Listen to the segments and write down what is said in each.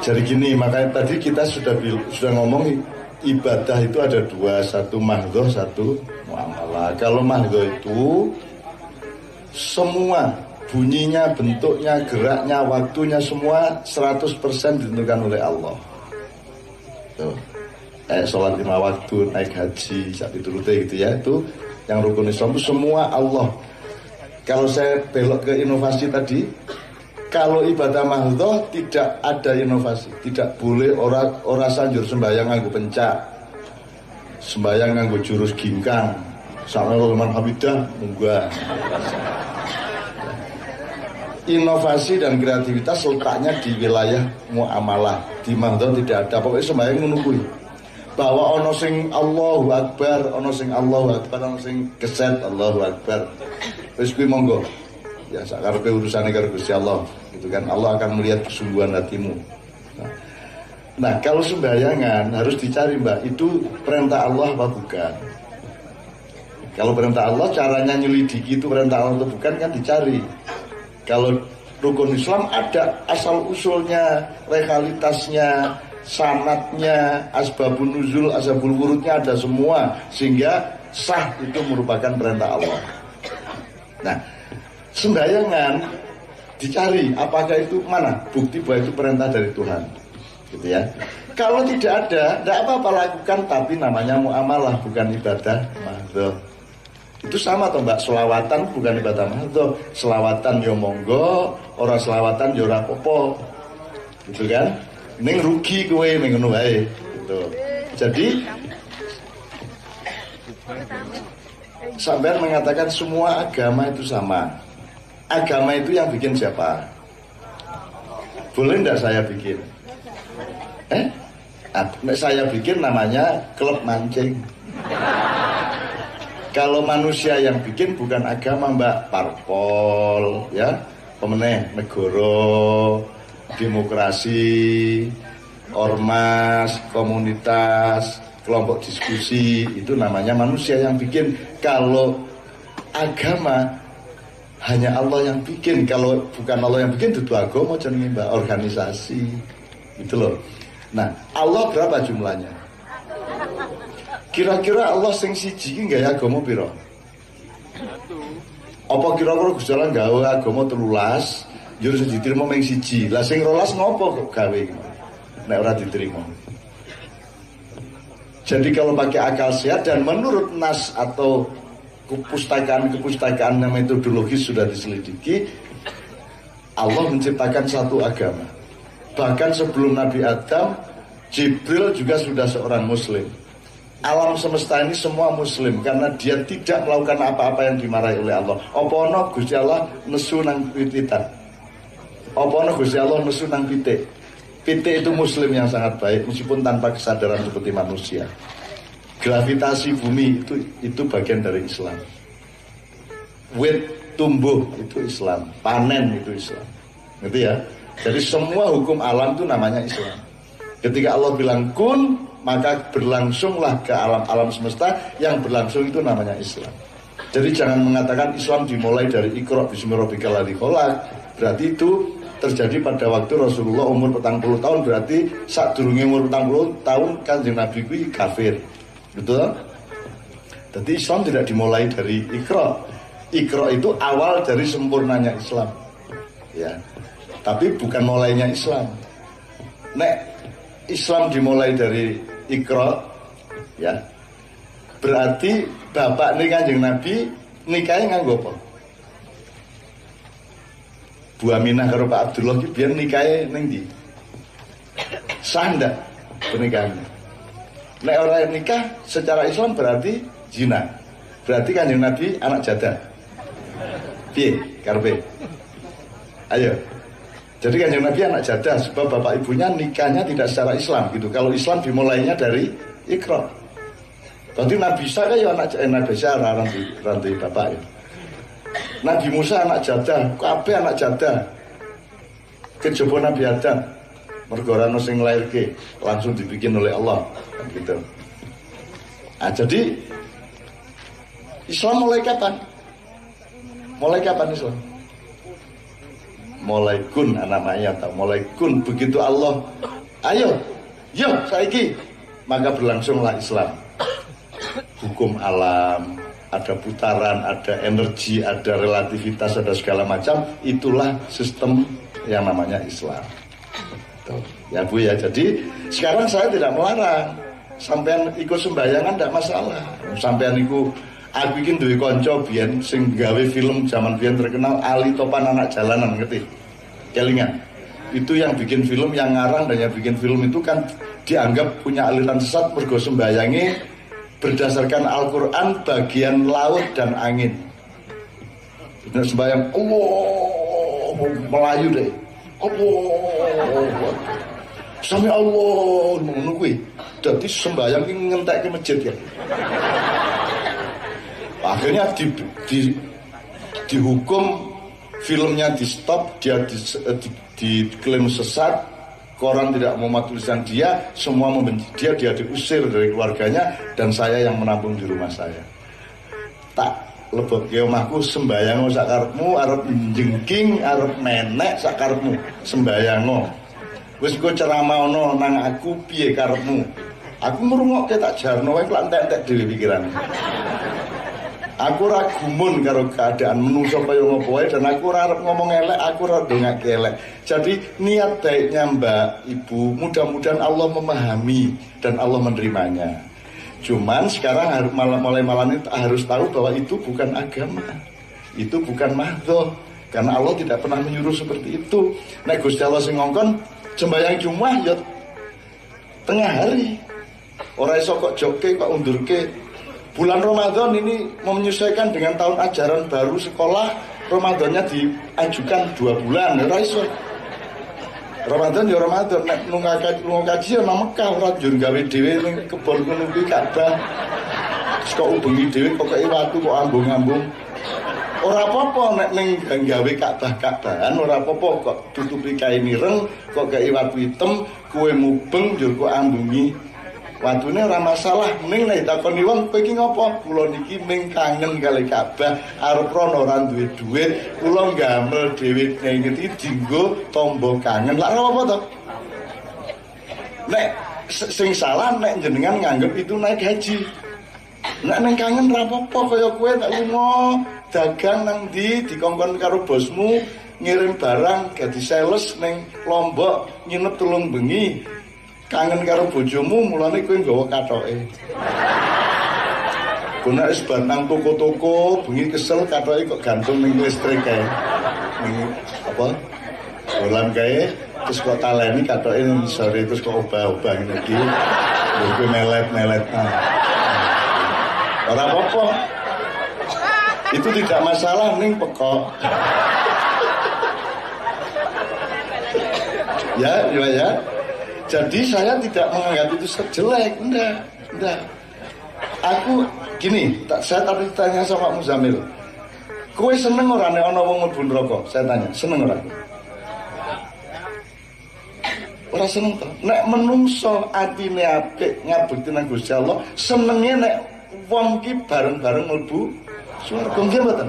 Jadi gini, makanya tadi kita sudah ngomong ibadah itu ada dua, satu mahdhoh, satu muamalah. Kalau mahdhoh itu semua bunyinya, bentuknya, geraknya, waktunya semua 100% ditentukan oleh Allah. Tuh. Sholat 5 waktu, naik haji, sapi turute gitu ya, itu yang rukun Islam itu semua Allah. Kalau saya belok ke inovasi tadi, kalau ibadah mahdhoh tidak ada inovasi, tidak boleh orang sanjur sembahyang nganggo pencak, sembahyang nganggo jurus gingkang, sama Rahman Hamidah munggah. Inovasi dan kreativitas letaknya di wilayah muamalah. Di mahdhoh tidak ada, pokoknya sembahyang menunggu. Bahwa ono sing Allahu Akbar, ono sing Allahu Akbar, ono sing keset Allahu Akbar. Wis kuwi monggo. Ya sakarepe urusane karo Gusti Allah, gitu kan. Allah akan melihat kesungguhan hatimu. Nah, kalau sembayangan harus dicari, Mbak, itu perintah Allah apa bukan? Kalau perintah Allah, caranya nyelidiki itu perintah Allah atau bukan kan dicari. Kalau rukun Islam ada asal usulnya, legalitasnya, sanatnya, asbabun nuzul, asbabul wurudnya ada semua, sehingga sah itu merupakan perintah Allah. Nah, sembayangan dicari apakah itu mana bukti bahwa itu perintah dari Tuhan, gitu ya. Kalau tidak ada, tidak apa-apa lakukan, tapi namanya muamalah, bukan ibadah mahdhoh. Itu sama toh Mbak, selawatan bukan ibadah mahdhoh. Selawatan yo monggo, orang selawatan yo ora apa-apa, gitu kan. Ning rugi kowe ning ngono wae gitu. Jadi sampean mengatakan semua agama itu sama. Agama itu yang bikin siapa? Boleh enggak saya bikin? Saya bikin namanya klub mancing. Kalau manusia yang bikin bukan agama, Mbak, parpol ya, pemeneh negara, demokrasi, ormas, komunitas, kelompok diskusi, itu namanya manusia yang bikin. Kalau agama hanya Allah yang bikin. Kalau bukan Allah yang bikin, itu agama jenenge Mbak, organisasi, gitu loh. Nah, Allah berapa jumlahnya? Kira-kira Allah sing siji iki gawe agama pira? Apa kira-kira Gusti Allah gawe agama 13? Jurus diterima meng siji. Lah sing 12 ngopo kok gawe? Nek ora diterima. Jadi kalau pakai akal sehat dan menurut nas atau kepustakaan yang metodologis sudah diselidiki, Allah menciptakan satu agama. Bahkan sebelum Nabi Adam, Jibril juga sudah seorang muslim. Alam semesta ini semua muslim karena dia tidak melakukan apa-apa yang dimarahi oleh Allah. Apa ono Gusti Allah nesu nang wit-witan. Apa ono Gusti Allah nesu nang pitik. Pitik itu muslim yang sangat baik meskipun tanpa kesadaran seperti manusia. Gravitasi bumi itu bagian dari Islam. Wit tumbuh itu Islam, panen itu Islam. Gitu ya. Jadi semua hukum alam itu namanya Islam. Ketika Allah bilang kun, maka berlangsunglah ke alam semesta, yang berlangsung itu namanya Islam. Jadi jangan mengatakan Islam dimulai dari Iqra bismillahirrahmanirrahim ladzi khalaq. Berarti itu terjadi pada waktu Rasulullah umur 40 tahun, berarti sadurunge umur 40 tahun Kanjeng Nabi kuwi kafir. Betul? Jadi Islam tidak dimulai dari Iqra. Iqra itu awal dari sempurnanya Islam. Ya. Tapi bukan mulainya Islam. Nek Islam dimulai dari Iqra, ya, berarti bapak nih Kanjeng Nabi nikahnya nganggo apa? Bu Aminah karo Pak Abdullah ki biyen nikahe ning ndi? Sah ndak pernikahannya? Nek orang nikah secara Islam berarti zina. Berarti Kanjeng Nabi anak jadah. Piye karepe? Ayo. Jadi Kanjeng Nabi anak jadah sebab bapak ibunya nikahnya tidak secara Islam gitu. Kalau Islam dimulainya dari Iqra. Berarti Nabi Isa kan ya Nabi Isa rantai bapak ya. Nabi Musa anak jadah, kabeh anak jadah. Kejaba Nabi Adam. Mergo ana sing lairke, langsung dibikin oleh Allah kan gitu. Nah, jadi Islam mulai kapan? Mulai kapan Islam? mulai kun namanya atau mulai kun, begitu Allah ayo yo saiki, maka berlangsunglah Islam. Hukum alam, ada putaran, ada energi, ada relativitas, ada segala macam, itulah sistem yang namanya Islam. Tuh. Ya Bu ya, jadi sekarang saya tidak melarang sampean ikut sembahyangan, tidak masalah. Sampean ikut, aku bikin duwe konco biyen sing gawe film zaman biyen terkenal Ali Topan Anak Jalanan, ngerti? Kelingan. Itu yang bikin film, yang ngarang dan yang bikin film itu kan dianggap punya aliran sesat mergo sembahyangi berdasarkan Al-Quran bagian laut dan angin. Benar sembahyang Allah Melayu deh. Allah sampai Allah menunggu. Jadi sembahyang ini ngentek ke masjid ya. Akhirnya dihukum, filmnya di stop, dia diklaim sesat, koran tidak mau tulisan dia, semua membenci dia diusir dari keluarganya, dan saya yang menampung di rumah saya. Tak lebok ke omahku, sembayang sakarepmu, arep jengking, arep menek sakarepmu, sembayang. Wis kowe ceramaono nang aku piye karepmu? Aku ngrungokke tak jarno wae lak entek-entek dhewe pikirane. Aku ora gumun karo keadaan menungso kaya ngopo wae, dan aku ora arep ngomong elek, aku ora ndongake elek. Jadi niat baiknya Mbak Ibu, mudah-mudahan Allah memahami dan Allah menerimanya. Cuman sekarang mulai malam ini harus tahu bahwa itu bukan agama, itu bukan mahdoh, karena Allah tidak pernah menyuruh seperti itu. Nek Gusti Allah sing ngongkon sembahyang Jumat ya tengah hari, ora iso kok joke kok undurke. Bulan Ramadan ini menyesuaikan dengan tahun ajaran baru sekolah, Ramadannya diajukan 2 bulan, ora iso. Ramadan ya Ramadan, nek lunga kaji ya nang Mekah, ora njur gawe dhewe ning kebon ngono kuwi Ka'bah. Kok ubengi dhewe kok kei watu kok ambung-ambung. Ora apa-apa nek ning gawe Ka'bah-Ka'bahan, ora apa-apa kok tutupi kain ireng, kok kei watu hitam, kowe mubeng njur kok ambungi. Watune ora masalah, ning nek takoni wong kowe iki ngopo? Kula niki ming kangen kali Ka'bah, arep rono ora duwe dhuwit, kula gamel dhewe ning iki dienggo tombo kangen. Lah apa to? Nek sing salah nek jenengan nganggep itu naik haji. Nek ning kangen ora apa-apa kaya kowe tak lunga dagang nang ndi dikongkon karo bosmu ngirim barang dadi sales ning Lombok nginep 3 bengi. Kangen karo bojomu, mulane kowe nggawa kathoke. Kena wis batang toko-toko, bengi kesel kathoke kok gantung ning listrik kae. Ning apa? Bolan kae, terus kok taleni kathoke ning sore terus kok obah-obah ngene iki. Lho kowe melet-melet. Ora apa-apa. Itu tidak masalah ning pekok. Ya. Jadi saya tidak menganggap itu jelek, enggak. Aku gini, saya tadi tanya sama Muzamil, kowe seneng ora nek ana wong mlebu neraka? Saya tanya, seneng ora? Ora seneng to. Nek menungso atine apik ngabekti nang Gusti Allah, senenge nek wong ki bareng-bareng mlebu swarga nggih mboten?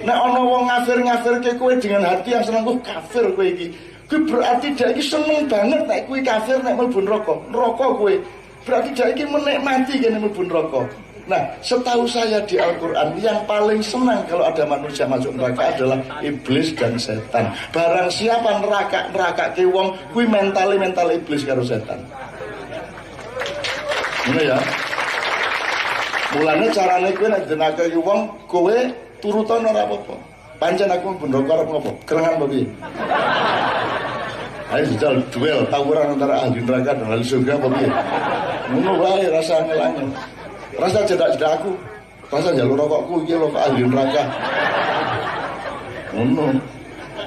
Nek ana wong ngafir-ngafirke kowe dengan hati yang seneng, kafir kowe iki. Kuwi berarti dia iki seneng banget nek kuwi kafir nek mlebu neraka. Neraka kuwi berarti dia iki menikmati kene mlebu neraka. Nah, setahu saya di Al-Qur'an yang paling senang kalau ada manusia masuk neraka adalah iblis dan setan. Barang siapa neraka-nerakake wong kuwi mental iblis karo setan. Ngono ya. Mulane carane kuwi nek denake wong kowe turutan ora apa-apa. Pancen aku mlebu neraka arep ngopo? Kerengan apa piye? Ayo jajal duel tawuran antara ahli neraka dan ahli surga apa piye? Ngono wae rasa ngelangen. Rasa jedak-jedak aku. Rasa njaluk rokokku iki lho Pak ahli neraka. Ngono.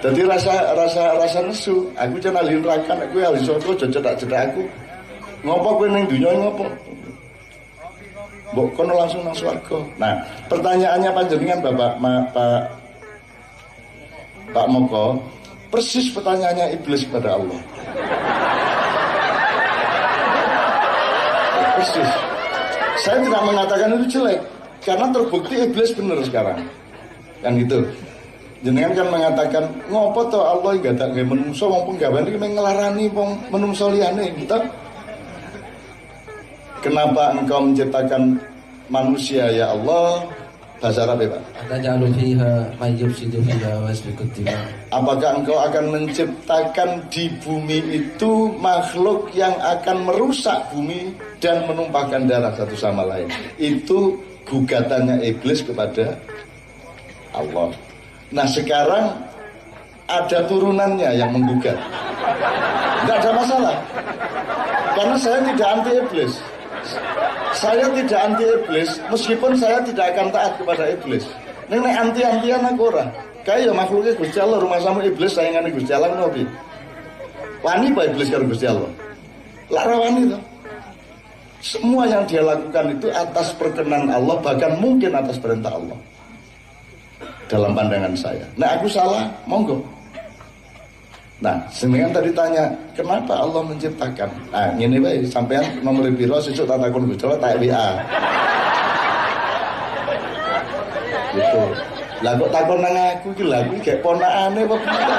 Dadi rasa nesu. Aku jan ahli neraka nek kowe ahli surga aja jedak-jedak aku. Ngopo kowe ning donya ngopo? Mbok kono langsung nang swarga. Nah, pertanyaannya panjenengan Pak Moko, persis pertanyaannya iblis kepada Allah. Persis. Saya tidak mengatakan itu jelek, karena terbukti iblis benar sekarang. Kan gitu. jenengan kan mengatakan ngopo to Allah enggak tak gawe menungso wong penggawean iki nglarani wong menungso liyane gitu. Kenapa engkau menciptakan manusia ya Allah? Bahasa Arab ya Pak. Atajalu fiha may yufsidu fiha wa yasfiku dima. Apakah engkau akan menciptakan di bumi itu makhluk yang akan merusak bumi dan menumpahkan darah satu sama lain? Itu gugatannya iblis kepada Allah. Nah sekarang ada turunannya yang menggugat. Tidak ada masalah. Karena saya tidak anti iblis. Saya tidak anti iblis, meskipun saya tidak akan taat kepada iblis. Ini anti-antian aku ora. Kayak ya makhluknya Gusti Allah, rumah sama iblis saingannya Gusti Allah ngopi. Wani apa iblis karo Gusti Allah? Lara wani toh. Semua yang dia lakukan itu atas perkenan Allah, bahkan mungkin atas perintah Allah. Dalam pandangan saya. Nah aku salah, monggo. Nah, sebenarnya tadi tanya, kenapa Allah menciptakan? Nah, ini baik, sampean nomor piro sesuk tak takon Gusti Allah tak WA. Gitu. Lah kok takon nang aku iki lha iki gek ponakane apa piye?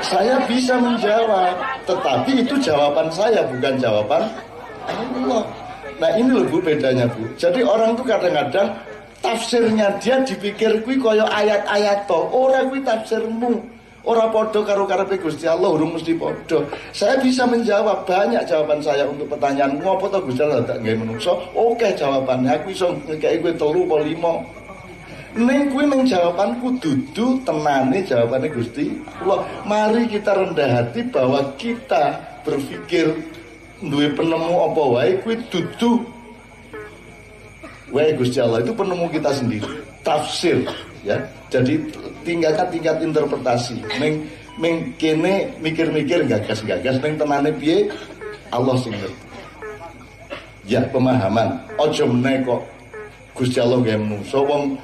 Saya bisa menjawab, tetapi itu jawaban saya bukan jawaban Allah. Nah, ini loh Bu bedanya Bu. Jadi orang tuh kadang-kadang tafsirnya dia dipikir kuwi kaya ayat-ayat to, ora kuwi tafsirmu. Ora padha karo karepe Gusti Allah, urung mesti padha. Saya bisa menjawab banyak jawaban saya untuk pertanyaan ngopo to Gusti Allah tak gawe menungso. Oke jawabannya aku iso ngekeki kowe 3 apa 5. Ning kuwi ning jawabanku dudu tenane jawabane Gusti Allah. Mari kita rendah hati bahwa kita berpikir duwe penemu apa wae kuwi dudu wae Gusti Allah, itu penemu kita sendiri. Tafsir ya. Jadi tingkat interpretasi. Ning kene mikir-mikir gagas-gagas ning tenane piye Allah sing ngerti. Ya pemahaman. Aja meneh kok Gusti Allah gawe menungso wong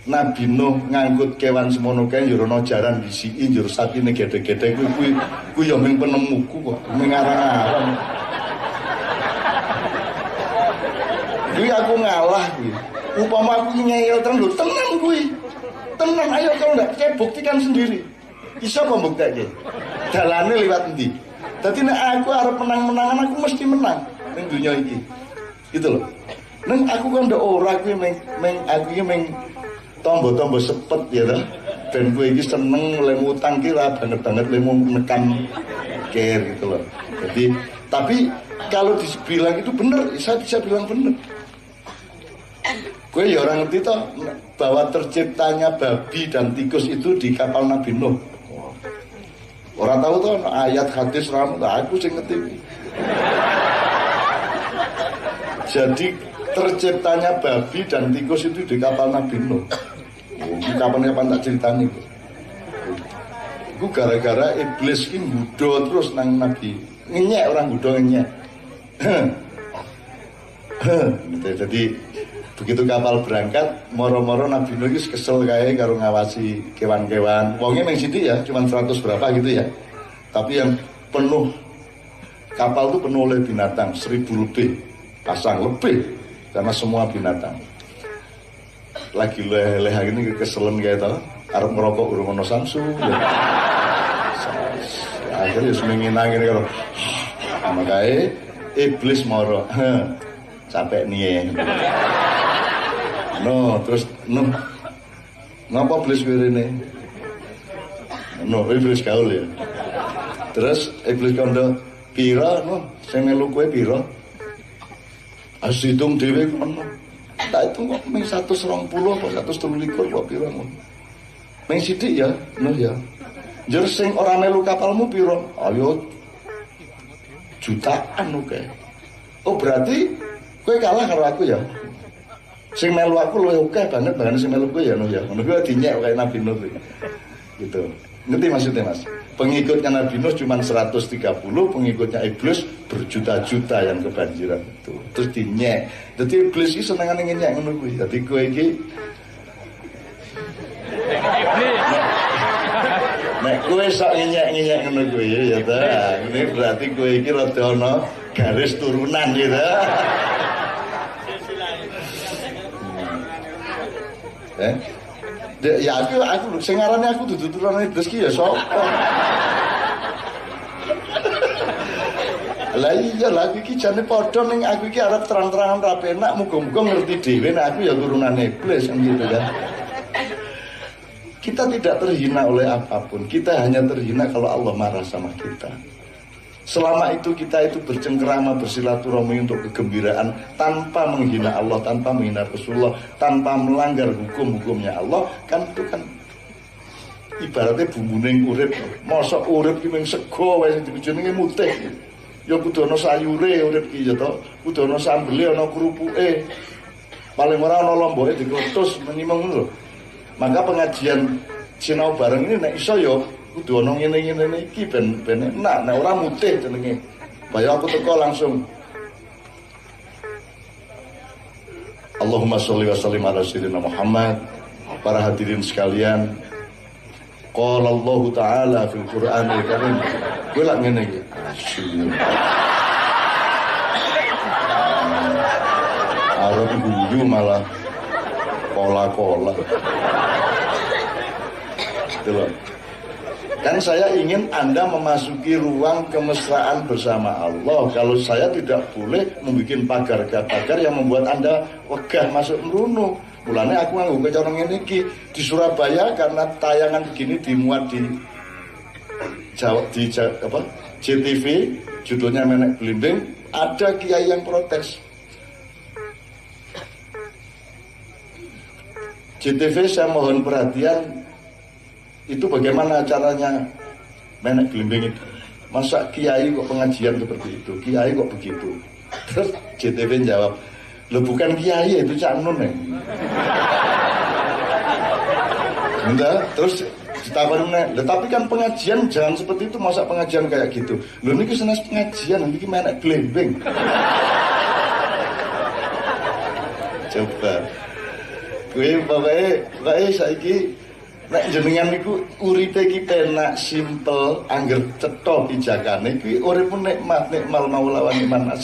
Nabi Nuh ngangkut kewan semono kae yo ana jaran disiki njur sapine gedhe-gedhe kuwi yo mung penemuku kok mung arang-arang. Kuwi aku ngalah kuwi. Upama aku ngeyel terus lho tenan kuwi. Tenan ayo kau ndak percaya buktikan sendiri. Iso apa mbuktekke? Dalane liwat endi? Dadi nek aku arep menang-menangan aku mesti menang ning dunya iki. Gitu loh. Neng aku kan ndak ora kuwi meng aku iki meng tombo-tombo sepet ya ta. Ben kowe iki seneng mulai ngutang ki ra banget-banget lemu nekan care gitu loh. Jadi tapi kalau dibilang itu benar, saya bisa bilang benar. Gue ya orang ngerti toh bahwa terciptanya babi dan tikus itu di kapal Nabi Nuh. Orang tahu toh ayat hadis ramu, aku sih ngerti. Jadi terciptanya babi dan tikus itu di kapal Nabi Nuh. Kapan-kapan tak ceritani. Gue gara-gara iblis ini budo terus nang Nabi. Ngenyek orang budo ngenyek. Jadi begitu kapal berangkat, moro-moro Nabi Nuh kesel kayak karo ngawasi kewan-kewan. Wongnya meng sithik ya, cuma 100 berapa gitu ya. Tapi yang penuh kapal itu penuh oleh binatang, 1000 lebih pasang lebih karena semua binatang. Lagi leleh ini keselen kayak tau, arep ngerokok urung ono samsu. Ya. Akhirnya semingin angin kalau makanya iblis moro, capek nih. No, terus ngapa iblis ini? No, iblis gaul ya. Terus iblis kondo pira no, sing melu kowe pira? Asidung dhewe kono. Tak itu kok mung 120 apa 123 kok pira ngono. Mung sithik ya, no ya. Njur sing ora melu kapalmu pira? Ayo jutaan oke. Oh berarti kowe kalah karo aku ya. Sing melu aku luwih akeh banget bahkan sing melu kowe ya no ya. Ngono kuwi dinyek kaya Nabi Nuh gitu. Ngerti maksudnya Mas? Pengikutnya Nabi Nuh cuma 130, pengikutnya iblis berjuta-juta yang kebanjiran itu. Terus dinyek. Dadi iblis iki senengane ngenyek ngono kuwi. Dadi kowe iki nek kowe sak ngenyek-ngenyek ngono kuwi ya ta. Ini berarti kowe iki rada ana garis turunan ya ta. Ya aku sing ngarane aku dudu turune iblis ki ya sapa? Lah iya lah iki jane padha ning aku iki arep terang-terangan ra penak muga-muga ngerti dhewe nek aku ya turunan iblis kan gitu kan. Kita tidak terhina oleh apapun, kita hanya terhina kalau Allah marah sama kita. Selama itu kita itu bercengkerama, bersilaturahmi untuk kegembiraan tanpa menghina Allah, tanpa menghina Rasulullah, tanpa melanggar hukum-hukumnya Allah, kan itu kan ibaratnya bumbuning urip. Mosok urip ki mung sego wae jenenge mutih. Ya kudu ana sayure urip ki ya to, kudu ana sambele, ana krupuke. Paling ora ana lomboke dikutus menimeng ngono lho. Maka pengajian sinau bareng ini nek iso ya kudu ana ngene-ngene iki ben enak, nek ora mutih jenenge. Bayo aku teko langsung. Allahumma sholli wa sallim ala sayyidina Muhammad. Para hadirin sekalian, qala Allah Ta'ala fil Qur'anil Karim. Kowe lak ngene iki. Arep guyu malah kola-kola. Kan saya ingin Anda memasuki ruang kemesraan bersama Allah. Kalau saya tidak boleh membuat pagar-pagar yang membuat Anda wegah masuk merunu. Mulanya aku nganggo cara ngene iki di Surabaya karena tayangan begini dimuat di JTV, judulnya Menek Blimbing, ada kiai yang protes. JTV saya mohon perhatian, itu bagaimana caranya Menek Blimbing itu? Masa kiai kok pengajian seperti itu? Kiai kok begitu? Terus JTV jawab, lo bukan kiai itu Cak Nun ya. Enggak, terus ditawarin, tapi kan pengajian jangan seperti itu, masa pengajian kayak gitu? Lo ini kesenas pengajian, ini Menek Blimbing. Coba. Gue pokoknya saiki nek jenengan niku uripe iki penak simpel angger cetha pijakane kuwi urip nikmat nikmal maula wa nikman